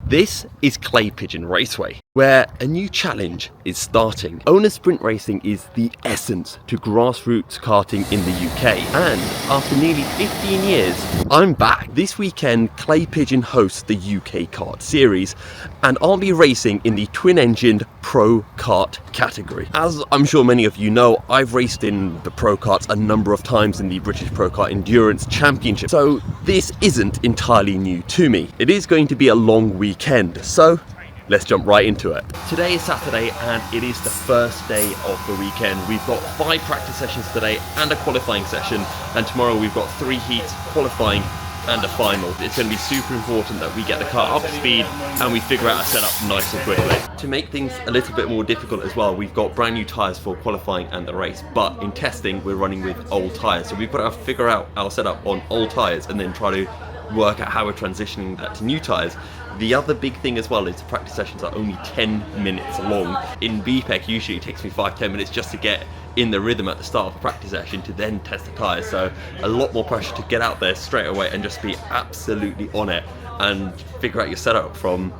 This is Clay Pigeon Raceway, where a new challenge is starting. Owner sprint racing is the essence to grassroots karting in the UK, and after nearly 15 years, I'm back. This weekend, Clay Pigeon hosts the UK Kart Series, and I'll be racing in the twin-engined Prokart category. As I'm sure many of you know, I've raced in the Prokarts a number of times in the British Prokart Endurance Championship, so this isn't entirely new to me. It is going to be a long weekend, so let's jump right into it. Today is Saturday and it is the first day of the weekend. We've got 5 practice sessions today and a qualifying session, and tomorrow we've got 3 heats, qualifying and a final. It's going to be super important that we get the car up to speed and we figure out a setup nice and quickly. To make things a little bit more difficult as well, we've got brand new tyres for qualifying and the race, but in testing we're running with old tyres, so we've got to figure out our setup on old tyres and then try to work out how we're transitioning that to new tyres. The other big thing as well is the practice sessions are only 10 minutes long. In BPEC usually it takes me 5-10 minutes just to get in the rhythm at the start of a practice session to then test the tyres, so a lot more pressure to get out there straight away and just be absolutely on it and figure out your setup from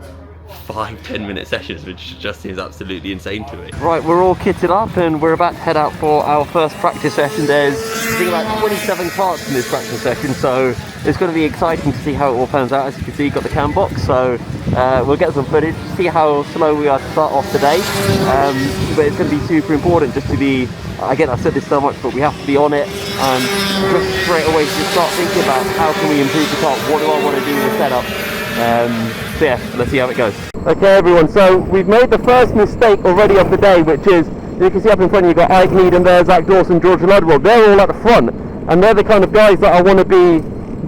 5-10 minute sessions, which just seems absolutely insane to me. Right, we're all kitted up and we're about to head out for our first practice session. There's I think about 27 karts in this practice session, so it's going to be exciting to see how it all pans out. As you can see, you've got the cam box, so we'll get some footage, see how slow we are to start off today, but it's going to be super important just to be, again I've said this so much, but we have to be on it and just straight away just start thinking about how can we improve the kart, what do I want to do with the setup. So yeah, let's see how it goes. Okay everyone, so we've made the first mistake already of the day, which is, you can see up in front of you got Ike Mead and there, Zach Dawson, George Ludwell. They're all at the front, and they're the kind of guys that I want to be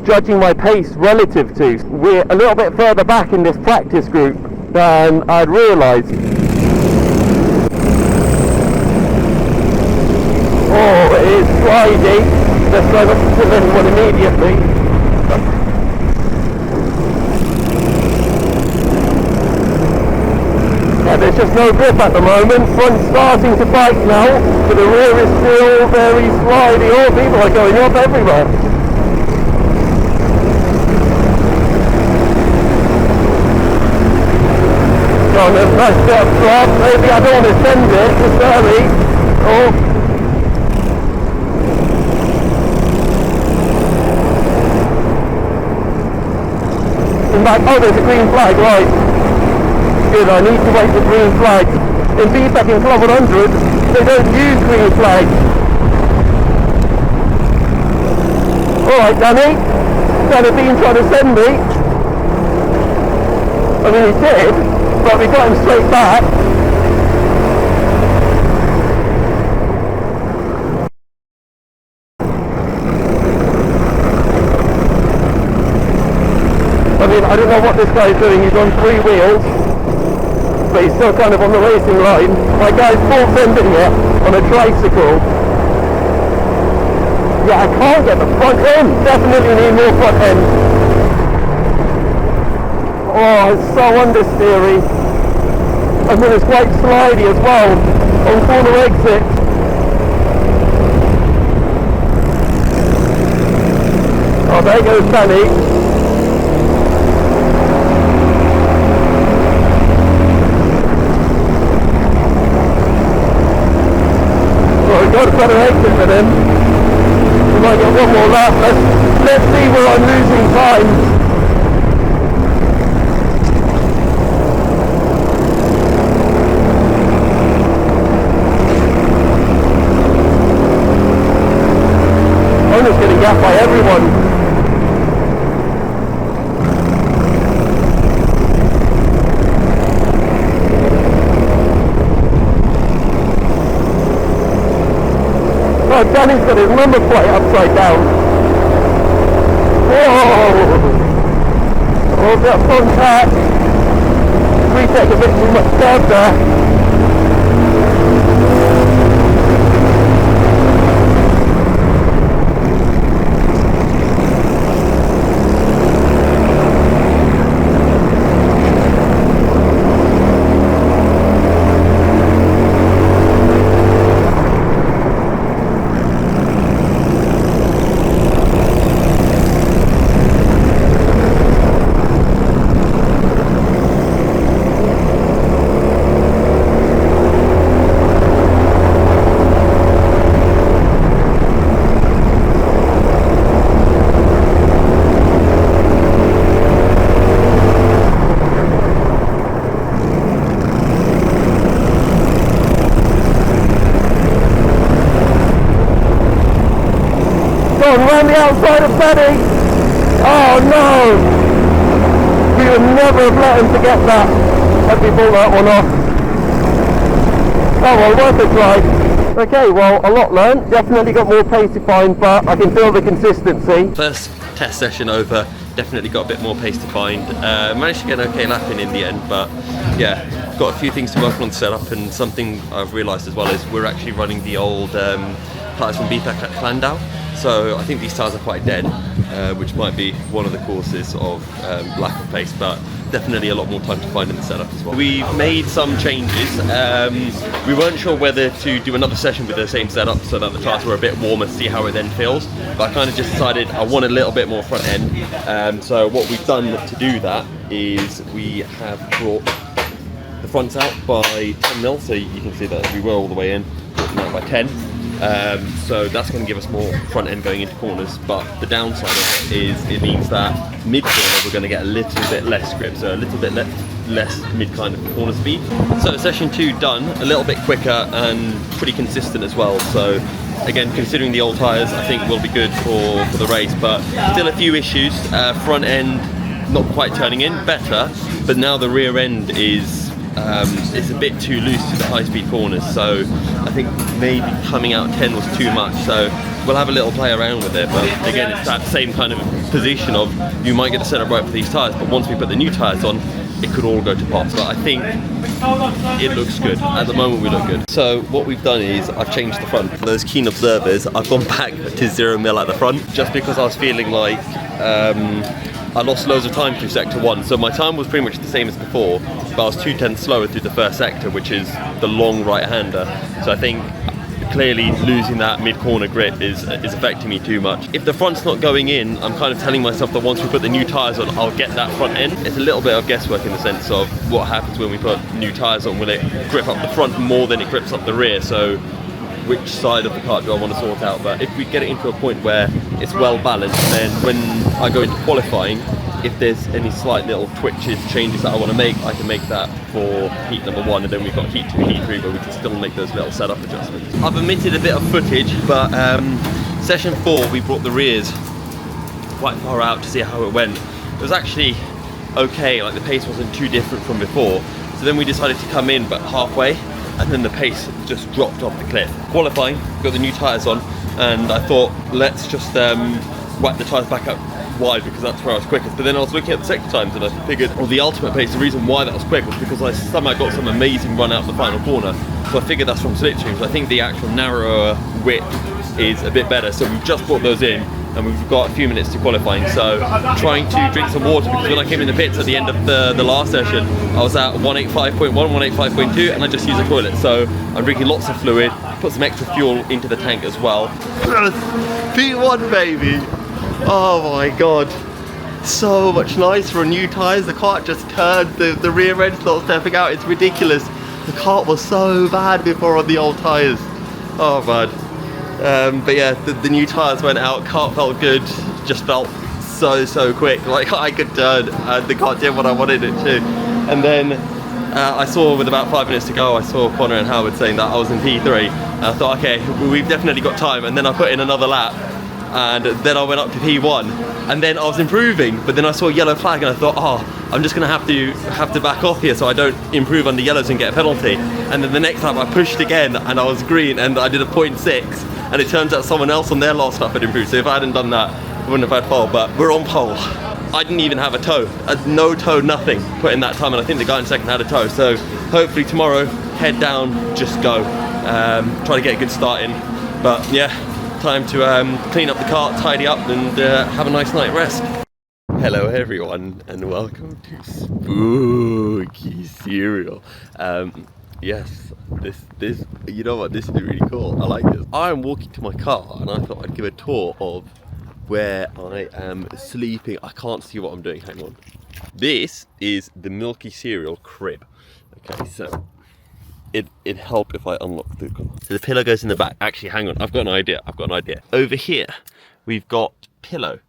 judging my pace relative to. We're a little bit further back in this practice group than I'd realised. Oh, it is sliding. Let's try not to kill anyone immediately. Yeah, there's just no grip at the moment. Front's starting to bite now, but the rear is still very slidey. Oh, people are going up everywhere. Oh, there's a nice bit of drop. Maybe I don't want to send it this early. Oh. In fact, oh, there's a green flag, right. Good, I need to wait for green flags. In BPEC in Club 100, they don't use green flags. Alright, Danny. Danny Bean trying to send me. I mean, he did, but we got him straight back. I mean, I don't know what this guy's doing. He's on 3 wheels. But he's still kind of on the racing line. My guy's full sending it on a tricycle. Yeah, I can't get the front end. Definitely need more front end. Oh, it's so understeery. And then it's quite slidey as well on corner exit. Oh, there goes Danny. Got a better exit for them. We might get one more lap. Let's see where I'm losing time. I'm just getting gapped by everyone. Oh, Danny's got his number plate upside down. Whoa! Oh, bit of contact. We take a bit too much curve there. the outside of Benny. Oh no! We would never have let him to get that had we bought that one off. Oh well, worth a try. Okay, well, a lot learned. Definitely got more pace to find, but I can feel the consistency. First test session over. Definitely got a bit more pace to find. Managed to get an okay lap in the end, but yeah, got a few things to work on setup, and something I've realised as well is we're actually running the old tyres from BPEC at Landau. So I think these tyres are quite dead, which might be one of the causes of lack of pace, but definitely a lot more time to find in the setup as well. We've made some changes. We weren't sure whether to do another session with the same setup so that the tyres were a bit warmer, see how it then feels, but I kind of just decided I want a little bit more front end. So what we've done to do that is we have brought the fronts out by 10 mil, so you can see that we were all the way in, brought them out by 10. So that's going to give us more front end going into corners, but the downside of it is it means that mid corner we're going to get a little bit less grip, so a little bit less mid kind of corner speed. So session 2 done, a little bit quicker and pretty consistent as well. So again, considering the old tyres, I think will be good for the race, but still a few issues. Front end not quite turning in, better, but now the rear end is it's a bit too loose to the high-speed corners, so I think maybe coming out 10 was too much, so we'll have a little play around with it. But again, it's that same kind of position of you might get the setup right for these tyres, but once we put the new tyres on, it could all go to pot. So I think it looks good. At the moment we look good. So what we've done is I've changed the front. For those keen observers, I've gone back to 0 mil at the front, just because I was feeling like I lost loads of time through sector 1, so my time was pretty much the same as before, but I was 2/10 slower through the first sector, which is the long right-hander. So I think clearly losing that mid-corner grip is affecting me too much. If the front's not going in, I'm kind of telling myself that once we put the new tyres on, I'll get that front end. It's a little bit of guesswork in the sense of what happens when we put new tyres on. Will it grip up the front more than it grips up the rear? So which side of the kart do I want to sort out? But if we get it into a point where it's well balanced, then when I go into qualifying, if there's any slight little twitches, changes that I want to make, I can make that for heat number 1, and then we've got heat 2, heat 3, where we can still make those little setup adjustments. I've omitted a bit of footage, but session 4 we brought the rears quite far out to see how it went. It was actually okay, like the pace wasn't too different from before. So then we decided to come in but halfway, and then the pace just dropped off the cliff. Qualifying, got the new tyres on, and I thought, let's just whack the tyres back up wide because that's where I was quickest. But then I was looking at the sector times and I figured, well, the ultimate pace, the reason why that was quick was because I somehow got some amazing run out the final corner. So I figured that's from slipstreams. I think the actual narrower width is a bit better. So we've just brought those in, and we've got a few minutes to qualifying, so trying to drink some water, because when I came in the pits at the end of the last session, I was at 185.1, 185.2, and I just used a toilet, so I'm drinking lots of fluid, put some extra fuel into the tank as well. P1 baby! Oh my god, so much nicer for new tyres. The kart just turned, the rear end starts stepping out, it's ridiculous. The kart was so bad before on the old tyres. Oh man. But yeah, the new tyres went out, kart felt good, just felt so quick, like I could turn, and the kart did what I wanted it to. And then I saw, with about 5 minutes to go, I saw Connor and Howard saying that I was in P3, and I thought, okay, we've definitely got time. And then I put in another lap, and then I went up to P1, and then I was improving, but then I saw a yellow flag and I thought, oh, I'm just gonna have to back off here so I don't improve on the yellows and get a penalty. And then the next time I pushed again and I was green, and I did a 0.6, and it turns out someone else on their last lap had improved. So if I hadn't done that, I wouldn't have had pole, but we're on pole. I didn't even have a toe, no toe, nothing put in that time, and I think the guy in second had a toe. So hopefully tomorrow, head down, just go, try to get a good start in. But yeah, time to clean up the kart, tidy up, and have a nice night rest. Hello everyone, and welcome to Spooky Serial. Yes, this, you know what, this is really cool. I like this. I'm walking to my car, and I thought I'd give a tour of where I am sleeping. I can't see what I'm doing, hang on. This is the Milky Cereal crib. Okay, so it'd help if I unlock the car. So the pillow goes in the back. Actually, hang on, I've got an idea. Over here, we've got pillow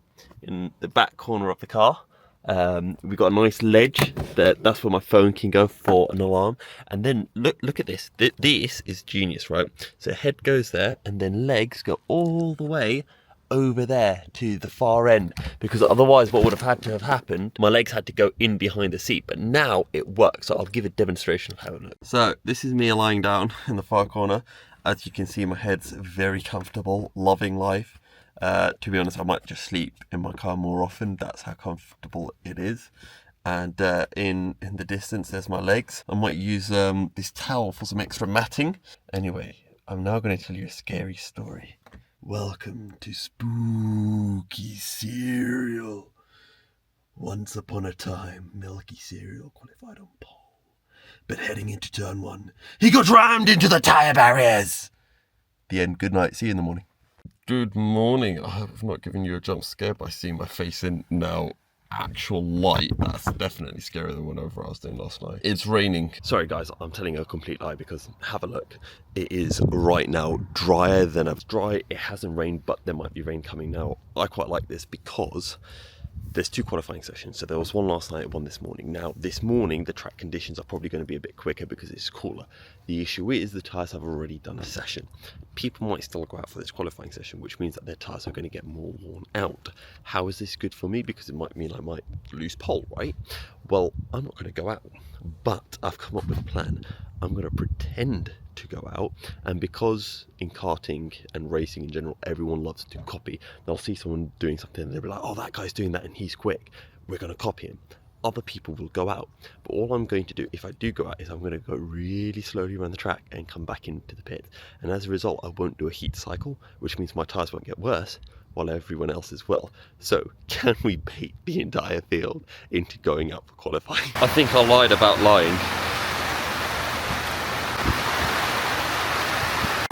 in the back corner of the car. We've got a nice ledge that's where my phone can go for an alarm. And then look at this. This is genius, right? So head goes there, and then legs go all the way over there to the far end, because otherwise what would have had to have happened, my legs had to go in behind the seat, but now it works. So I'll give a demonstration of how it looks. So this is me lying down in the far corner. As you can see, my head's very comfortable, loving life. To be honest, I might just sleep in my car more often. That's how comfortable it is. And in the distance, there's my legs. I might use this towel for some extra matting. Anyway, I'm now going to tell you a scary story. Welcome to spooky cereal. Once upon a time, milky cereal qualified on pole. But heading into turn 1, he got rammed into the tyre barriers. The end. Good night. See you in the morning. Good morning. I hope I've not given you a jump scare by seeing my face in now actual light. That's definitely scarier than whatever I was doing last night. It's raining. Sorry guys, I'm telling a complete lie, because have a look. It is right now drier than I've dry. It hasn't rained, but there might be rain coming now. I quite like this because there's 2 qualifying sessions. So there was one last night and one this morning. Now this morning the track conditions are probably going to be a bit quicker because it's cooler. The issue is the tyres have already done a session. People might still go out for this qualifying session, which means that their tyres are going to get more worn out. How is this good for me? Because it might mean I might lose pole, right? Well, I'm not going to go out, but I've come up with a plan. I'm going to pretend to go out, and because in karting and racing in general, everyone loves to copy. They'll see someone doing something and they'll be like, oh, that guy's doing that and he's quick, we're going to copy him. Other people will go out, but all I'm going to do if I do go out is I'm going to go really slowly around the track and come back into the pit, and as a result I won't do a heat cycle, which means my tyres won't get worse while everyone else's will. So can we bait the entire field into going out for qualifying? I think I lied about lying.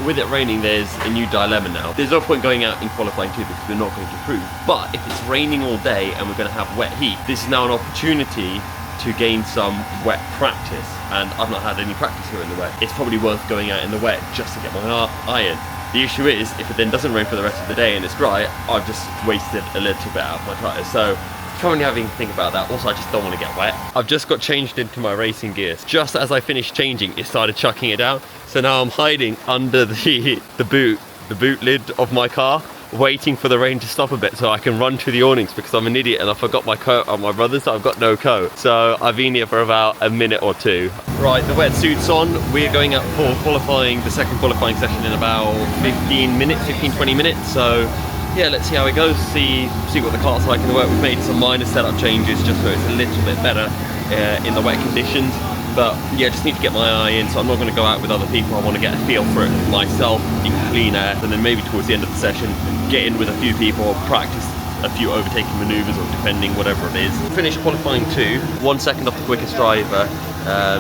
With it raining, there's a new dilemma now. There's no point going out in qualifying 2 because we're not going to improve. But if it's raining all day and we're going to have wet heat, this is now an opportunity to gain some wet practice. And I've not had any practice here in the wet. It's probably worth going out in the wet just to get my iron. The issue is, if it then doesn't rain for the rest of the day and it's dry, I've just wasted a little bit out of my tyres. So currently having to think about that. Also, I just don't want to get wet. I've just got changed into my racing gears. Just as I finished changing, it started chucking it down. So now I'm hiding under the boot lid of my car, waiting for the rain to stop a bit so I can run to the awnings, because I'm an idiot and I forgot my coat on my brother's, so I've got no coat. So I've been here for about a minute or 2. Right, the wetsuit's on. We're going out for qualifying, the second qualifying session in about 15 minutes, 15-20 minutes. So yeah, let's see how it goes, see what the cart's like in the wet. We've made some minor setup changes just so it's a little bit better in the wet conditions. But yeah, just need to get my eye in, so I'm not going to go out with other people. I want to get a feel for it myself in clean air, and then maybe towards the end of the session get in with a few people, practice a few overtaking maneuvers or defending, whatever it is. Finished qualifying 2, 1 second off the quickest driver.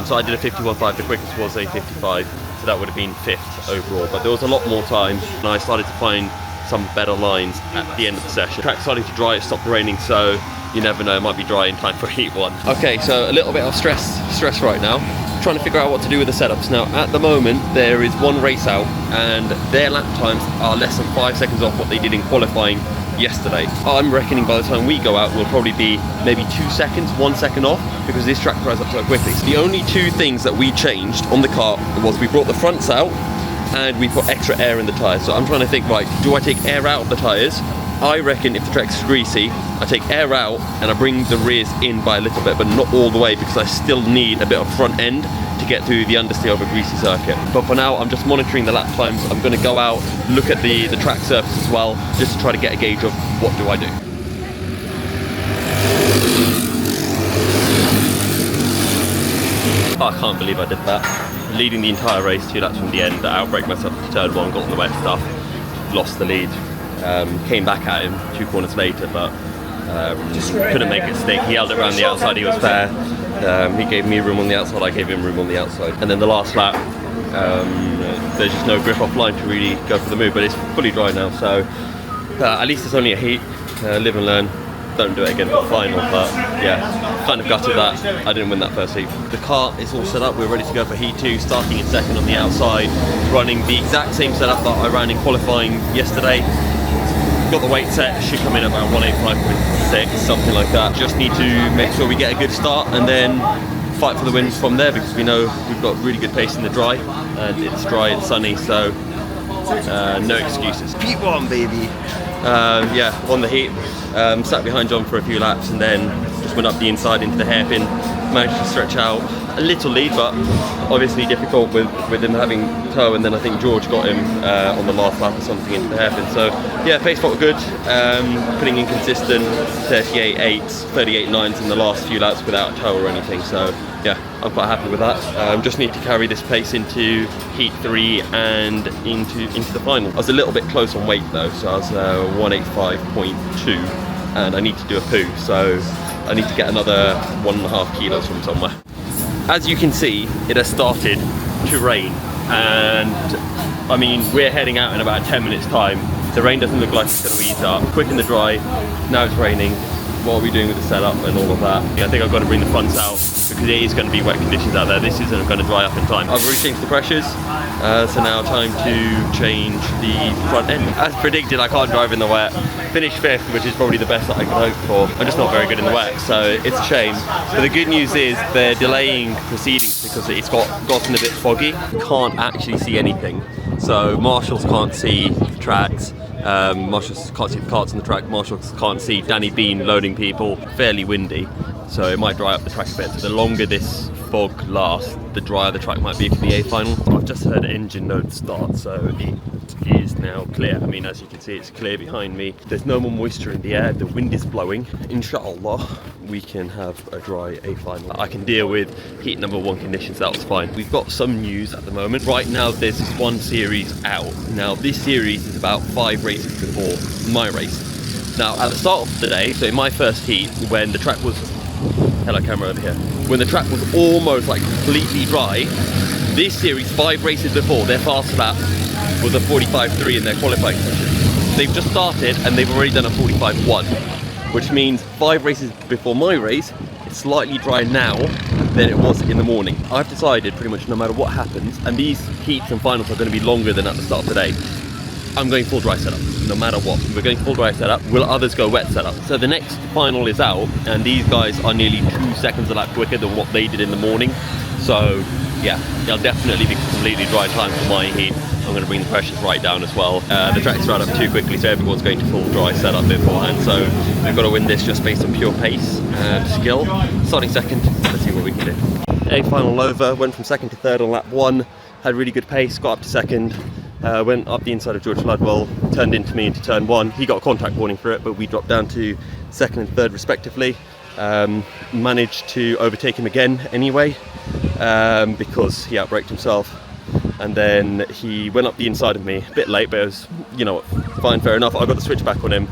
So I did a 51.5, the quickest was a 55, so that would have been 5th overall. But there was a lot more time, and I started to find some better lines at the end of the session. The track's starting to dry, it stopped raining, so you never know, it might be dry in time for heat 1. Okay, so a little bit of stress right now, trying to figure out what to do with the setups. Now at the moment there is 1 race out and their lap times are less than 5 seconds off what they did in qualifying yesterday. I'm reckoning by the time we go out we'll probably be maybe 2 seconds, 1 second off, because this track dries up so quickly. So the only 2 things that we changed on the car was we brought the fronts out and we put extra air in the tyres. So I'm trying to think, right, do I take air out of the tyres? I reckon if the track's greasy, I take air out and I bring the rears in by a little bit, but not all the way, because I still need a bit of front end to get through the understeer of a greasy circuit. But for now, I'm just monitoring the lap times. I'm going to go out, look at the track surface as well, just to try to get a gauge of what do I do. Oh, I can't believe I did that. Leading the entire race, 2 laps from the end, outbraked myself to turn 1, got on the wet stuff, lost the lead. Came back at him 2 corners later, but couldn't make it stick. He held it around the outside, he was fair. He gave me room on the outside, I gave him room on the outside. And then the last lap, there's just no grip offline to really go for the move, but it's fully dry now, so at least it's only a heat. Live and learn. Don't do it again for the final, but yeah, kind of gutted that I didn't win that first heat. The car is all set up, we're ready to go for heat 2, starting in second on the outside, running the exact same setup that I ran in qualifying yesterday. Got the weight set, should come in at about 185.6, something like that. Just need to make sure we get a good start and then fight for the wins from there, because we know we've got really good pace in the dry, and it's dry and sunny, so no excuses. P1 baby! Yeah, won the heat, sat behind John for a few laps and then just went up the inside into the hairpin, managed to stretch out a little lead, but obviously difficult with him having toe, and then I think George got him on the last lap or something into the hairpin. So yeah, pace felt good, putting in consistent 38.8s, 38.9s in the last few laps without a toe or anything, so yeah, I'm quite happy with that. Just need to carry this pace into heat 3 and into the final. I was a little bit close on weight though, so I was 185.2 and I need to do a poo, so I need to get another 1.5 kilos from somewhere. As you can see, it has started to rain, and I mean, we're heading out in about 10 minutes time. The rain doesn't look like it's going to ease up. Quick in the dry, now it's raining. What are we doing with the setup and all of that? Yeah, I think I've got to bring the fronts out because it is going to be wet conditions out there. This isn't going to dry up in time. I've already changed the pressures, so now time to change the front end. As predicted, I can't drive in the wet. Finished 5th, which is probably the best that I could hope for. I'm just not very good in the wet, so it's a shame. But the good news is they're delaying proceedings because it's gotten a bit foggy. Can't actually see anything. So marshals can't see the tracks. Marshals can't see the carts on the track. Marshals can't see Danny Bean loading people. Fairly windy, so it might dry up the track a bit. So the longer this fog lasts, the drier the track might be for the A final. I've just heard engine note start, so it is now clear. I mean, as you can see, it's clear behind me. There's no more moisture in the air. The wind is blowing. Inshallah, we can have a dry A final. I can deal with heat number 1 conditions. That was fine. We've got some news at the moment. Right now, there's this one series out. Now, this series is about 5 races before my race. Now, at the start of the day, so in my first heat, when the track was, hello camera over here, when the track was almost like completely dry, this series 5 races before, their fast lap was a 45.3 in their qualifying session. They've just started and they've already done a 45.1, which means 5 races before my race, it's slightly drier now than it was in the morning. I've decided pretty much no matter what happens, and these heats and finals are going to be longer than at the start of the day, I'm going full dry setup, no matter what. We're going full dry setup. Will others go wet setup? So the next final is out, and these guys are nearly 2 seconds a lap quicker than what they did in the morning. So yeah, it'll definitely be completely dry time for my heat. I'm going to bring the pressures right down as well. The track's run up too quickly, so everyone's going to full dry setup beforehand. So we've got to win this just based on pure pace and skill. Starting second, let's see what we can do. A final over, went from 2nd to 3rd on lap 1. Had really good pace, got up to 2nd. Went up the inside of George Ludwell, turned into me into turn 1. He got a contact warning for it, but we dropped down to 2nd and 3rd respectively. Managed to overtake him again anyway, because he outbraked himself. And then he went up the inside of me, a bit late, but it was, you know, fine, fair enough. I got the switch back on him,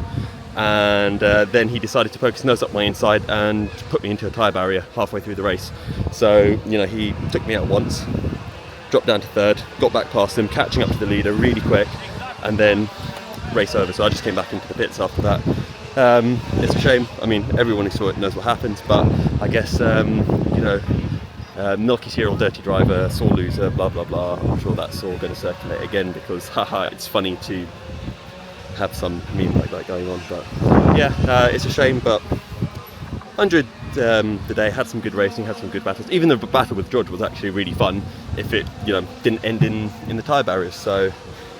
and then he decided to poke his nose up my inside and put me into a tyre barrier halfway through the race. So, you know, he took me out once, dropped down to 3rd, got back past him, catching up to the leader really quick, and then race over. So I just came back into the pits after that. It's a shame. I mean, everyone who saw it knows what happens, but I guess, you know, Milky's here all dirty driver, sore loser, blah blah blah. I'm sure that's all going to circulate again because haha, it's funny to have some meme like that going on. But yeah, it's a shame, but 100 the day, had some good racing, had some good battles. Even the battle with George was actually really fun if it, you know, didn't end in the tyre barriers. So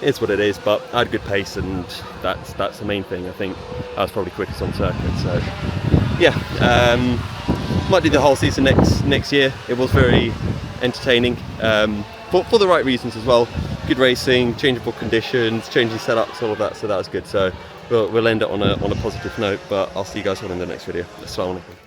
it's what it is, but I had good pace, and that's the main thing. I think I was probably quickest on circuit. So yeah, might do the whole season next year. It was very entertaining, for the right reasons as well. Good racing, changeable conditions, changing setups, all of that. So that was good. So we'll end it on a positive note. But I'll see you guys all in the next video. Assalamu alaikum.